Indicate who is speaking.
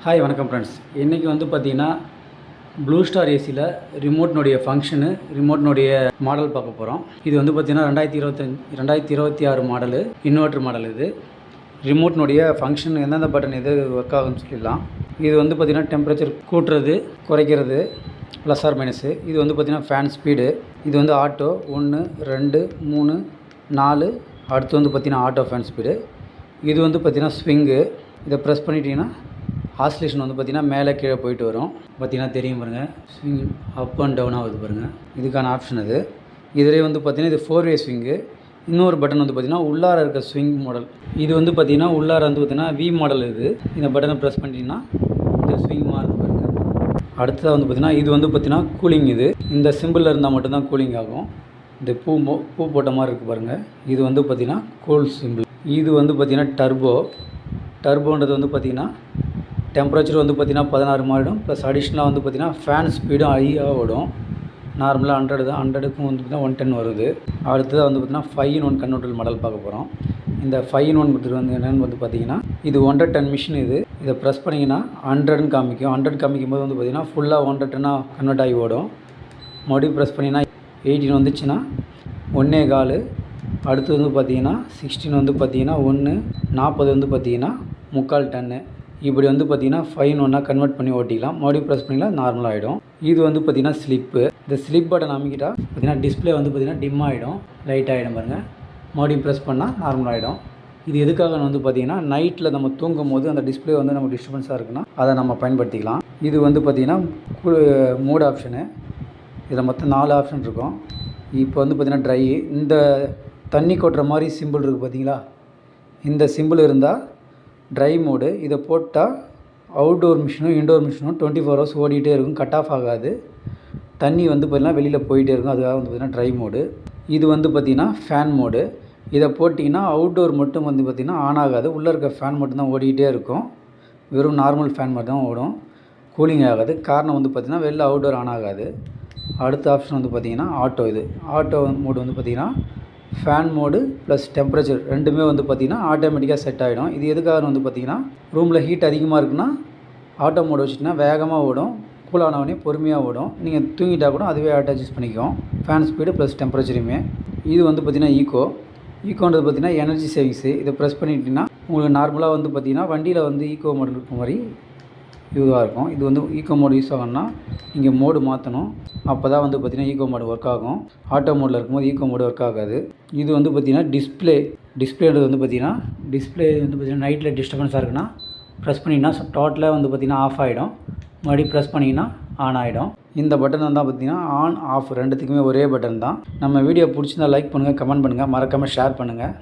Speaker 1: Hi வணக்கம் friends. இன்றைக்கி வந்து பார்த்திங்கன்னா ப்ளூ ஸ்டார் ஏசியில் ரிமோட்னுடைய ஃபங்க்ஷனு ரிமோட்னுடைய மாடல் பார்க்க போகிறோம். இது வந்து பார்த்திங்கன்னா 2026 மாடலு இன்வெர்ட்ரு மாடல். இது ரிமோட்னுடைய ஃபங்க்ஷன் எந்தெந்த பட்டன் எது ஒர்க் ஆகுன்னு சொல்லிடலாம். இது வந்து பார்த்திங்கன்னா டெம்பரேச்சர் கூட்டுறது குறைக்கிறது ப்ளஸ் ஆர் மைனஸு. இது வந்து பார்த்திங்கன்னா ஃபேன் ஸ்பீடு. இது வந்து ஆட்டோ 1 2 3 4. அடுத்து வந்து பார்த்திங்கன்னா ஆட்டோ ஃபேன் ஸ்பீடு. இது வந்து பார்த்திங்கன்னா ஸ்விங்கு. இதை ப்ரெஸ் பண்ணிட்டீங்கன்னா ஆசிலேஷன் வந்து பார்த்திங்கன்னா மேலே கீழே போயிட்டு வரும். பார்த்திங்கன்னா தெரியும் பாருங்கள், ஸ்விங் அப் அண்ட் டவுன் ஆகுது பாருங்கள். இதுக்கான ஆப்ஷன் அது. இதிலே வந்து பார்த்திங்கன்னா இது 4-வே ஸ்விங்கு. இன்னொரு பட்டன் வந்து பார்த்திங்கன்னா உள்ளார இருக்க ஸ்விங் மாடல். இது வந்து பார்த்திங்கன்னா உள்ளார வந்து பார்த்திங்கன்னா வி மாடல். இது இந்த பட்டனை ப்ரெஸ் பண்ணிட்டீங்கன்னா இந்த ஸ்விங் மாறுது பாருங்கள். அடுத்ததாக வந்து பார்த்திங்கன்னா இது வந்து பார்த்திங்கன்னா கூலிங். இது இந்த சிம்பிளில் இருந்தால் மட்டும்தான் கூலிங் ஆகும். இந்த பூ போட்ட மாதிரி இருக்குது பாருங்கள். இது வந்து பார்த்திங்கன்னா கூல் சிம்பிள். இது வந்து பார்த்திங்கன்னா டர்போன்றது வந்து பார்த்திங்கன்னா டெம்பரேச்சர் வந்து பார்த்திங்கன்னா 16 மாறிடும். ப்ளஸ் அடிஷ்னலாக வந்து பார்த்திங்கன்னா ஃபேன் ஸ்பீடும் ஹையாக ஓடும். நார்மலாக 100 தான், 100க்கும் வந்து பார்த்திங்கன்னா 110 வருது. அடுத்ததாக வந்து பார்த்திங்கன்னா 5-in-1 கன்வெர்ட்டர் மாடல் பார்க்க போகிறோம். இந்த 5-in-1 கொடுத்துட்டு வந்து என்னென்னு வந்து பார்த்திங்கன்னா இது 110 மிஷின். இதை ப்ரெஸ் பண்ணிங்கன்னா 100ன்னு காமிக்கும். 100 காமிக்கும் போது வந்து பார்த்திங்கன்னா ஃபுல்லாக 110 கன்வெர்ட் ஆகி ஓடும். மறுபடியும் ப்ரெஸ் பண்ணிங்கன்னா 18 வந்துச்சுன்னா 1.25. அடுத்து வந்து பார்த்திங்கன்னா 16 வந்து பார்த்திங்கன்னா 1, 40 வந்து பார்த்திங்கன்னா 3/4 டன்னு. இப்படி வந்து பார்த்திங்கன்னா 5-in-1 கன்வெர்ட் பண்ணி ஓட்டிக்கலாம். மறுபடியும் ப்ரெஸ் பண்ணிக்கலாம், நார்மல் ஆகிடும். இது வந்து பார்த்திங்கன்னா ஸ்லிப்பு. இந்த ஸ்லிப் பட்டன் அமைக்கிட்டா பார்த்திங்கன்னா டிஸ்பிளே வந்து பார்த்திங்கன்னா டிம் ஆகிடும், லைட் ஆகிடும் பாருங்கள். மறுபடியும் ப்ரெஸ் பண்ணால் நார்மல் ஆகிடும். இது எதுக்காக வந்து பார்த்திங்கன்னா நைட்டில் நம்ம தூங்கும் போது அந்த டிஸ்பிளே வந்து நம்ம டிஸ்டர்பன்ஸாக இருக்குன்னா அதை நம்ம பயன்படுத்திக்கலாம். இது வந்து பார்த்திங்கன்னா மோட் ஆப்ஷனு. இதில் மொத்தம் 4 ஆப்ஷன் இருக்கும். இப்போ வந்து பார்த்திங்கன்னா ட்ரை. இந்த தண்ணி கொட்டுற மாதிரி சிம்பிள் இருக்குது பார்த்திங்களா, இந்த சிம்பிள் இருந்தால் ட்ரை மோடு. இதை போட்டால் அவுட்டோர் மிஷினும் இன்டோர் மிஷினும் 24 ஹவர்ஸ் ஓடிட்டே இருக்கும், கட் ஆஃப் ஆகாது. தண்ணி வந்து பார்த்திங்கன்னா வெளியில் போயிட்டே இருக்கும். அதுக்காக வந்து பார்த்திங்கன்னா ட்ரை மோடு. இது வந்து பார்த்திங்கன்னா ஃபேன் மோடு. இதை போட்டிங்கன்னா அவுட்டோர் மட்டும் வந்து பார்த்திங்கன்னா ஆன் ஆகாது, உள்ளே இருக்க ஃபேன் மட்டும்தான் ஓடிக்கிட்டே இருக்கும். வெறும் நார்மல் ஃபேன் மட்டும் தான் ஓடும், கூலிங் ஆகாது. காரணம் வந்து பார்த்திங்கன்னா வெளில அவுட்டோர் ஆன் ஆகாது. அடுத்த ஆப்ஷன் வந்து பார்த்திங்கன்னா ஆட்டோ. இது ஆட்டோ மோடு வந்து பார்த்திங்கன்னா ஃபேன் மோடு ப்ளஸ் டெம்பரேச்சர் ரெண்டுமே வந்து பார்த்திங்கன்னா ஆட்டோமேட்டிக்காக செட் ஆகிடும். இது எதுக்காக வந்து பார்த்திங்கன்னா ரூமில் ஹீட் அதிகமாக இருக்குன்னா ஆட்டோ மோடு வச்சுட்டிங்கன்னா வேகமாக ஓடும், கூலானவனே பொறுமையாக ஓடும். நீங்கள் தூங்கிட்டால் கூட அதுவே ஆட்டோ அட்ஜஸ்ட் பண்ணிக்கும், ஃபேன் ஸ்பீடு ப்ளஸ் டெம்பரேச்சருமே. இது வந்து பார்த்திங்கன்னா ஈக்கோன்றது பார்த்திங்கன்னா எனர்ஜி சேவிங்ஸு. இதை ப்ரெஸ் பண்ணிட்டிங்கன்னா உங்களுக்கு நார்மலாக வந்து பார்த்திங்கன்னா வண்டியில் வந்து ஈக்கோ மோடு இருக்க மாதிரி இதுவாக இருக்கும். இது வந்து ஈக்கோ மோடு யூஸ் ஆகணும்னா நீங்கள் மோடு மாற்றணும். அப்போ தான் வந்து பார்த்திங்கன்னா ஈக்கோ மோடு ஒர்க் ஆகும். ஆட்டோ மோடில் இருக்கும்போது ஈக்கோ மோடு ஒர்க் ஆகாது. இது வந்து பார்த்திங்கன்னா டிஸ்பிளேன்றது வந்து பார்த்திங்கன்னா நைட்டில் டிஸ்டர்பன்ஸாக இருக்குன்னா ப்ரெஸ் பண்ணிங்கன்னா டோட்டலாக வந்து பார்த்திங்கன்னா ஆஃப் ஆகிடும். மறுபடியும் ப்ரெஸ் பண்ணிங்கன்னா ஆன் ஆகிடும். இந்த பட்டன் தான் பார்த்திங்கன்னா ஆன் ஆஃப் ரெண்டுத்துக்குமே ஒரே பட்டன் தான். நம்ம வீடியோ பிடிச்சிருந்தா லைக் பண்ணுங்கள், கமெண்ட் பண்ணுங்கள், மறக்காமல் ஷேர் பண்ணுங்கள்.